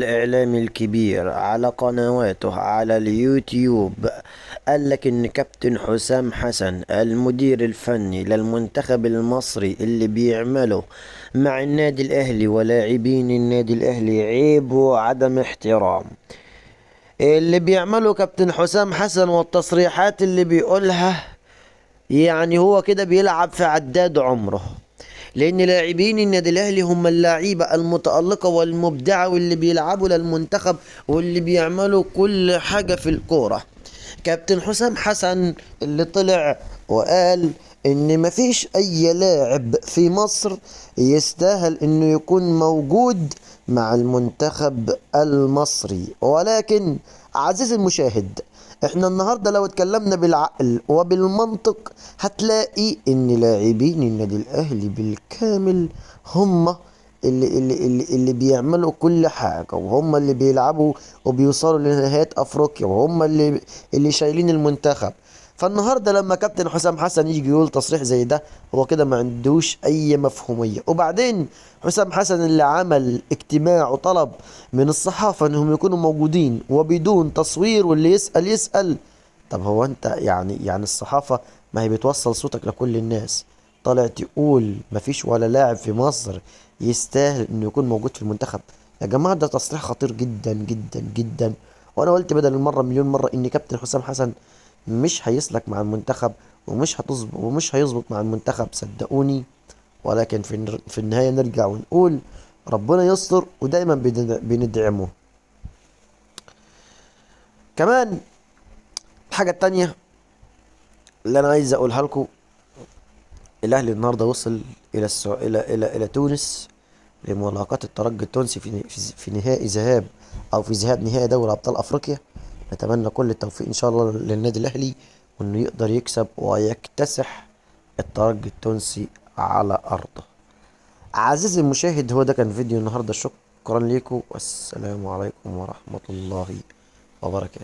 الإعلامي الكبير على قنواته على اليوتيوب قال لك إن كابتن حسام حسن المدير الفني للمنتخب المصري اللي بيعمله مع النادي الأهلي ولاعبين النادي الأهلي عيب وعدم احترام. اللي بيعمله كابتن حسام حسن والتصريحات اللي بيقولها، يعني هو كده بيلعب في عداد عمره. لان لاعبين النادي الاهلي هم اللعيبه المتالقه والمبدعه واللي بيلعبوا للمنتخب واللي بيعملوا كل حاجه في الكوره. كابتن حسام حسن اللي طلع وقال ان مفيش اي لاعب في مصر يستاهل انه يكون موجود مع المنتخب المصري. ولكن عزيزي المشاهد، احنا النهارده لو اتكلمنا بالعقل وبالمنطق هتلاقي ان لاعبين النادي الاهلي بالكامل هم اللي بيعملوا كل حاجة، وهم اللي بيلعبوا وبيوصلوا لنهاية افريقيا، وهم اللي شايلين المنتخب. فالنهارده لما كابتن حسام حسن يجي يقول تصريح زي ده، هو كده ما عندوش اي مفهومية. وبعدين حسام حسن اللي عمل اجتماع وطلب من الصحافة انهم يكونوا موجودين وبدون تصوير، واللي يسأل يسأل. طب هو انت يعني الصحافة ما هي بتوصل صوتك لكل الناس، طالع تقول مفيش ولا لاعب في مصر يستاهل انه يكون موجود في المنتخب؟ يا جماعة ده تصريح خطير جدا جدا جدا. وانا قلت بدل المرة مليون مرة ان كابتن حسام حسن مش هيسلك مع المنتخب ومش هيظبط مع المنتخب، صدقوني. ولكن في النهاية نرجع ونقول ربنا يستر، ودايما بندعمه. كمان الحاجة التانية اللي انا عايز اقولها لكم، الاهلي النهارده وصل الى تونس لملاقاة الترجي التونسي في نهائي ذهاب، او في ذهاب نهائي دوري ابطال افريقيا. نتمنى كل التوفيق ان شاء الله للنادي الاهلي، وانه يقدر يكسب ويكتسح الترجي التونسي على ارضه. عزيزي المشاهد، هو ده كان فيديو النهارده. شكرا لكم والسلام عليكم ورحمة الله وبركاته.